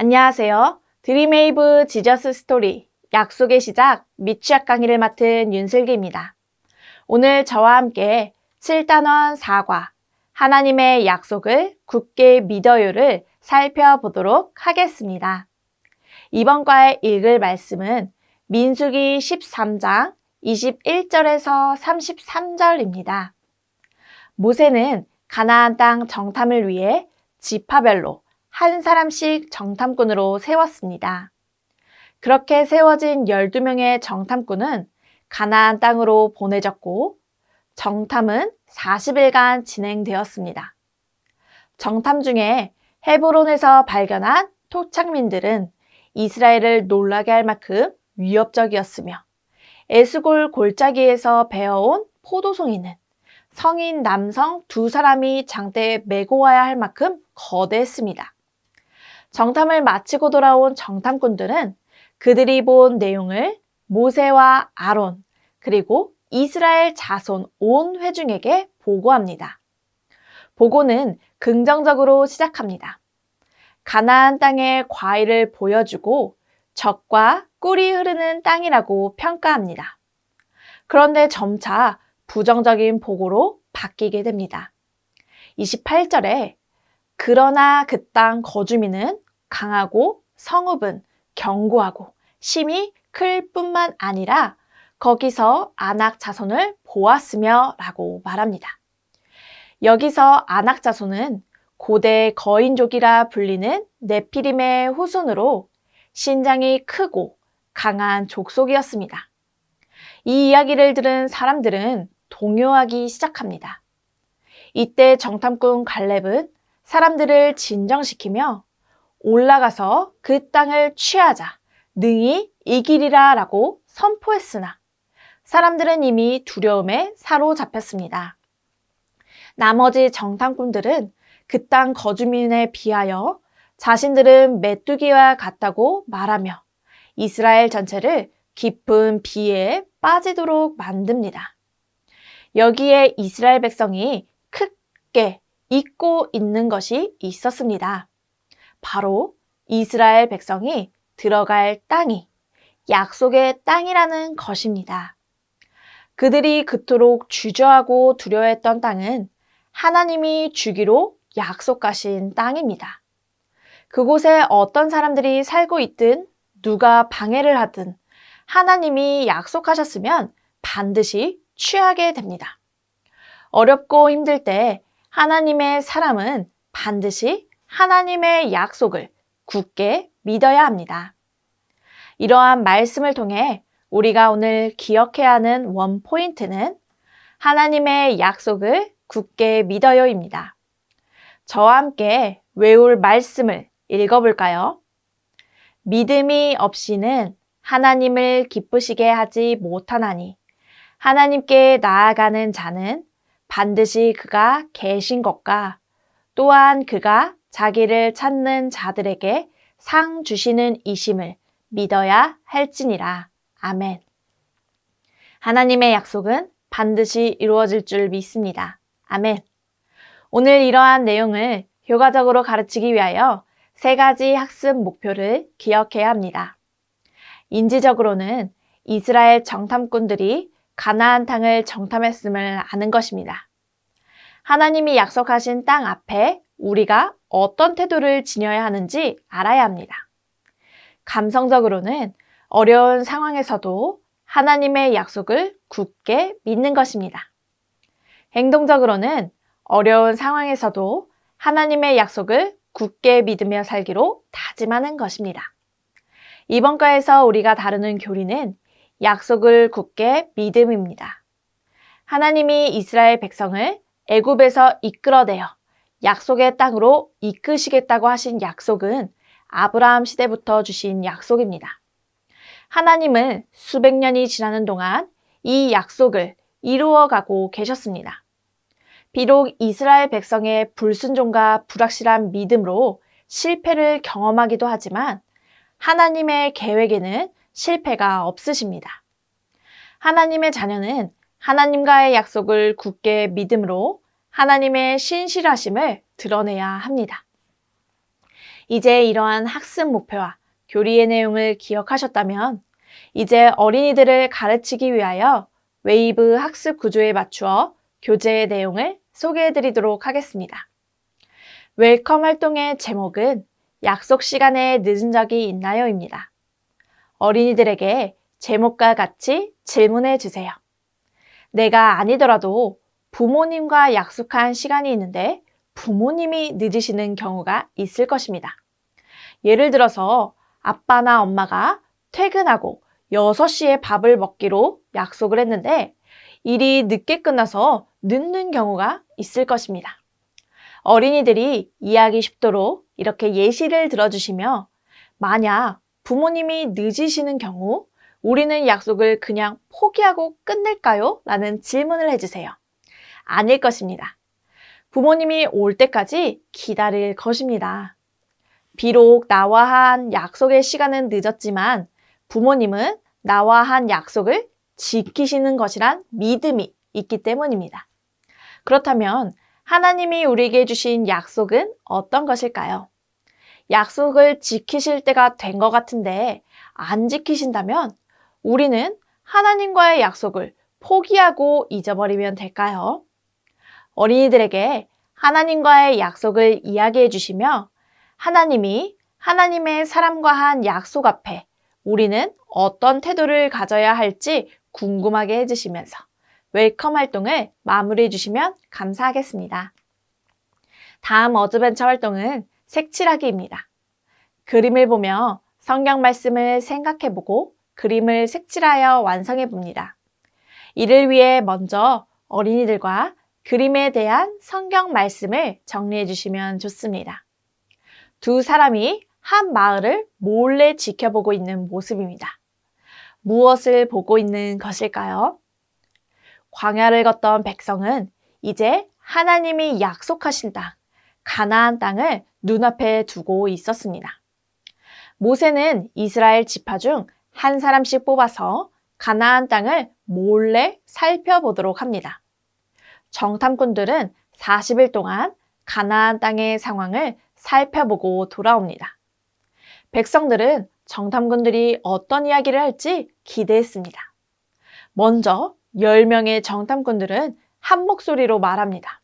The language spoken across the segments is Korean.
안녕하세요. 드림웨이브 지저스 스토리 약속의 시작 미취학 강의를 맡은 윤슬기입니다. 오늘 저와 함께 7단원 4과 하나님의 약속을 굳게 믿어요를 살펴보도록 하겠습니다. 이번 과에 읽을 말씀은 민수기 13장 21절에서 33절입니다. 모세는 가나안 땅 정탐을 위해 지파별로 한 사람씩 정탐꾼으로 세웠습니다. 그렇게 세워진 12명의 정탐꾼은 가나안 땅으로 보내졌고 정탐은 40일간 진행되었습니다. 정탐 중에 헤브론에서 발견한 토착민들은 이스라엘을 놀라게 할 만큼 위협적이었으며 에스골 골짜기에서 베어온 포도송이는 성인 남성 2사람이 장대에 메고 와야 할 만큼 거대했습니다. 정탐을 마치고 돌아온 정탐꾼들은 그들이 본 내용을 모세와 아론 그리고 이스라엘 자손 온 회중에게 보고합니다. 보고는 긍정적으로 시작합니다. 가나안 땅의 과일을 보여주고 젖과 꿀이 흐르는 땅이라고 평가합니다. 그런데 점차 부정적인 보고로 바뀌게 됩니다. 28절에 그러나 그 땅 거주민은 강하고 성읍은 견고하고 심이 클 뿐만 아니라 거기서 아낙 자손을 보았으며 라고 말합니다. 여기서 아낙 자손은 고대 거인족이라 불리는 네피림의 후손으로 신장이 크고 강한 족속이었습니다. 이 이야기를 들은 사람들은 동요하기 시작합니다. 이때 정탐꾼 갈렙은 사람들을 진정시키며 올라가서 그 땅을 취하자 능히 이기리라 라고 선포했으나 사람들은 이미 두려움에 사로잡혔습니다. 나머지 정탐꾼들은 그 땅 거주민에 비하여 자신들은 메뚜기와 같다고 말하며 이스라엘 전체를 깊은 비에 빠지도록 만듭니다. 여기에 이스라엘 백성이 크게 잊고 있는 것이 있었습니다. 바로 이스라엘 백성이 들어갈 땅이 약속의 땅이라는 것입니다. 그들이 그토록 주저하고 두려워했던 땅은 하나님이 주기로 약속하신 땅입니다. 그곳에 어떤 사람들이 살고 있든 누가 방해를 하든 하나님이 약속하셨으면 반드시 취하게 됩니다. 어렵고 힘들 때 하나님의 사람은 반드시 하나님의 약속을 굳게 믿어야 합니다. 이러한 말씀을 통해 우리가 오늘 기억해야 하는 원포인트는 하나님의 약속을 굳게 믿어요입니다. 저와 함께 외울 말씀을 읽어볼까요? 믿음이 없이는 하나님을 기쁘시게 하지 못하나니 하나님께 나아가는 자는 반드시 그가 계신 것과 또한 그가 자기를 찾는 자들에게 상 주시는 이심을 믿어야 할지니라. 아멘. 하나님의 약속은 반드시 이루어질 줄 믿습니다. 아멘. 오늘 이러한 내용을 효과적으로 가르치기 위하여 3가지 학습 목표를 기억해야 합니다. 인지적으로는 이스라엘 정탐꾼들이 가나안 땅을 정탐했음을 아는 것입니다. 하나님이 약속하신 땅 앞에 우리가 어떤 태도를 지녀야 하는지 알아야 합니다. 감성적으로는 어려운 상황에서도 하나님의 약속을 굳게 믿는 것입니다. 행동적으로는 어려운 상황에서도 하나님의 약속을 굳게 믿으며 살기로 다짐하는 것입니다. 이번 과에서 우리가 다루는 교리는 약속을 굳게 믿음입니다. 하나님이 이스라엘 백성을 애굽에서 이끌어내어 약속의 땅으로 이끄시겠다고 하신 약속은 아브라함 시대부터 주신 약속입니다. 하나님은 수백 년이 지나는 동안 이 약속을 이루어가고 계셨습니다. 비록 이스라엘 백성의 불순종과 불확실한 믿음으로 실패를 경험하기도 하지만 하나님의 계획에는 실패가 없으십니다. 하나님의 자녀는 하나님과의 약속을 굳게 믿음으로 하나님의 신실하심을 드러내야 합니다. 이제 이러한 학습 목표와 교리의 내용을 기억하셨다면 이제 어린이들을 가르치기 위하여 웨이브 학습 구조에 맞추어 교재의 내용을 소개해 드리도록 하겠습니다. 웰컴 활동의 제목은 약속 시간에 늦은 적이 있나요?입니다. 어린이들에게 제목과 같이 질문해 주세요. 내가 아니더라도 부모님과 약속한 시간이 있는데 부모님이 늦으시는 경우가 있을 것입니다. 예를 들어서 아빠나 엄마가 퇴근하고 6시에 밥을 먹기로 약속을 했는데 일이 늦게 끝나서 늦는 경우가 있을 것입니다. 어린이들이 이해하기 쉽도록 이렇게 예시를 들어주시며 만약 부모님이 늦으시는 경우 우리는 약속을 그냥 포기하고 끝낼까요? 라는 질문을 해주세요. 아닐 것입니다. 부모님이 올 때까지 기다릴 것입니다. 비록 나와 한 약속의 시간은 늦었지만 부모님은 나와 한 약속을 지키시는 것이란 믿음이 있기 때문입니다. 그렇다면 하나님이 우리에게 주신 약속은 어떤 것일까요? 약속을 지키실 때가 된 것 같은데 안 지키신다면 우리는 하나님과의 약속을 포기하고 잊어버리면 될까요? 어린이들에게 하나님과의 약속을 이야기해 주시며 하나님이 하나님의 사람과 한 약속 앞에 우리는 어떤 태도를 가져야 할지 궁금하게 해주시면서 웰컴 활동을 마무리해 주시면 감사하겠습니다. 다음 어드벤처 활동은 색칠하기입니다. 그림을 보며 성경 말씀을 생각해보고 그림을 색칠하여 완성해 봅니다. 이를 위해 먼저 어린이들과 그림에 대한 성경 말씀을 정리해 주시면 좋습니다. 두 사람이 한 마을을 몰래 지켜보고 있는 모습입니다. 무엇을 보고 있는 것일까요? 광야를 걷던 백성은 이제 하나님이 약속하신 땅, 가나안 땅을 눈앞에 두고 있었습니다. 모세는 이스라엘 지파 중 한 사람씩 뽑아서 가나안 땅을 몰래 살펴보도록 합니다. 정탐꾼들은 40일 동안 가나안 땅의 상황을 살펴보고 돌아옵니다. 백성들은 정탐꾼들이 어떤 이야기를 할지 기대했습니다. 먼저 10명의 정탐꾼들은 한 목소리로 말합니다.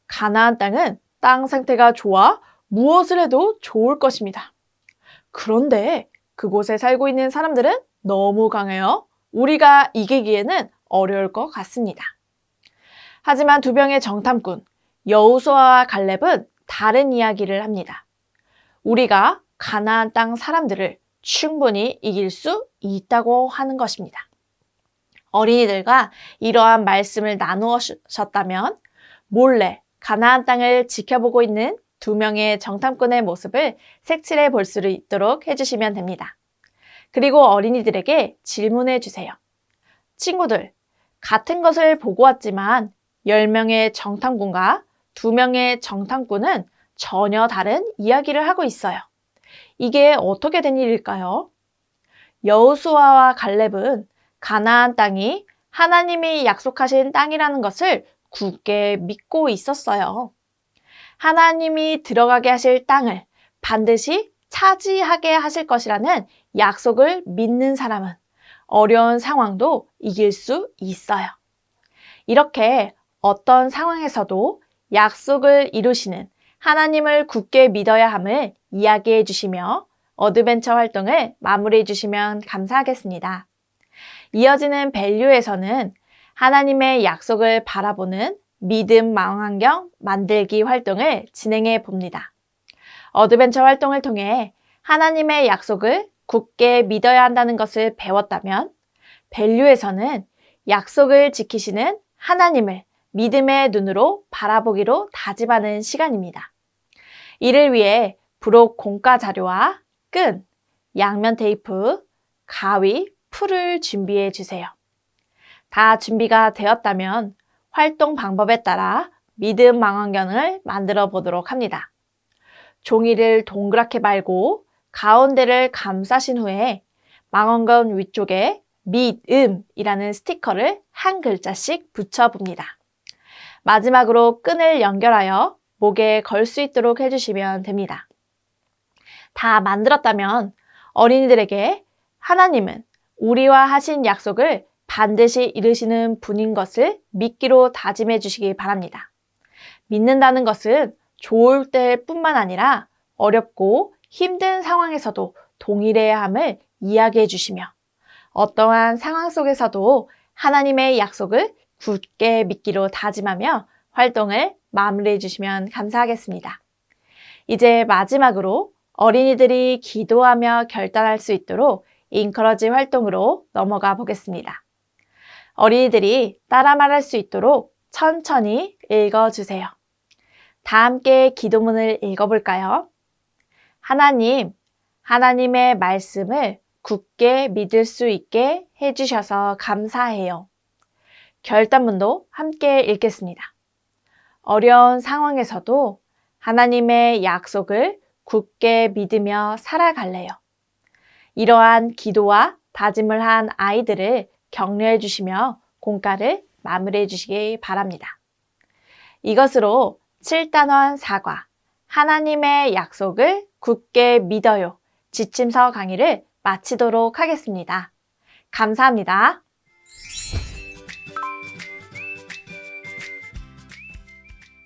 가나안 땅은 땅 상태가 좋아 무엇을 해도 좋을 것입니다. 그런데 그곳에 살고 있는 사람들은 너무 강해요. 우리가 이기기에는 어려울 것 같습니다. 하지만 두 명의 정탐꾼, 여호수아와 갈렙은 다른 이야기를 합니다. 우리가 가나안 땅 사람들을 충분히 이길 수 있다고 하는 것입니다. 어린이들과 이러한 말씀을 나누셨다면 몰래 가나안 땅을 지켜보고 있는 두 명의 정탐꾼의 모습을 색칠해 볼 수 있도록 해주시면 됩니다. 그리고 어린이들에게 질문해 주세요. 친구들, 같은 것을 보고 왔지만 10명의 정탐꾼과 2명의 정탐꾼은 전혀 다른 이야기를 하고 있어요. 이게 어떻게 된 일일까요? 여호수아와 갈렙은 가나안 땅이 하나님이 약속하신 땅이라는 것을 굳게 믿고 있었어요. 하나님이 들어가게 하실 땅을 반드시 차지하게 하실 것이라는 약속을 믿는 사람은 어려운 상황도 이길 수 있어요. 이렇게 어떤 상황에서도 약속을 이루시는 하나님을 굳게 믿어야 함을 이야기해 주시며 어드벤처 활동을 마무리해 주시면 감사하겠습니다. 이어지는 밸류에서는 하나님의 약속을 바라보는 믿음 망원경 만들기 활동을 진행해 봅니다. 어드벤처 활동을 통해 하나님의 약속을 굳게 믿어야 한다는 것을 배웠다면 밸류에서는 약속을 지키시는 하나님을 믿음의 눈으로 바라보기로 다짐하는 시간입니다. 이를 위해 부록 공과 자료와 끈, 양면 테이프, 가위, 풀을 준비해 주세요. 다 준비가 되었다면 활동 방법에 따라 믿음 망원경을 만들어 보도록 합니다. 종이를 동그랗게 말고 가운데를 감싸신 후에 망원경 위쪽에 믿음이라는 스티커를 한 글자씩 붙여봅니다. 마지막으로 끈을 연결하여 목에 걸 수 있도록 해주시면 됩니다. 다 만들었다면 어린이들에게 하나님은 우리와 하신 약속을 반드시 이루시는 분인 것을 믿기로 다짐해 주시기 바랍니다. 믿는다는 것은 좋을 때뿐만 아니라 어렵고 힘든 상황에서도 동일해야 함을 이야기해 주시며 어떠한 상황 속에서도 하나님의 약속을 굳게 믿기로 다짐하며 활동을 마무리해 주시면 감사하겠습니다. 이제 마지막으로 어린이들이 기도하며 결단할 수 있도록 인커러지 활동으로 넘어가 보겠습니다. 어린이들이 따라 말할 수 있도록 천천히 읽어주세요. 다 함께 기도문을 읽어볼까요? 하나님, 하나님의 말씀을 굳게 믿을 수 있게 해주셔서 감사해요. 결단문도 함께 읽겠습니다. 어려운 상황에서도 하나님의 약속을 굳게 믿으며 살아갈래요. 이러한 기도와 다짐을 한 아이들을 격려해 주시며 공과를 마무리해 주시기 바랍니다. 이것으로 7단원 사과, 하나님의 약속을 굳게 믿어요. 지침서 강의를 마치도록 하겠습니다. 감사합니다.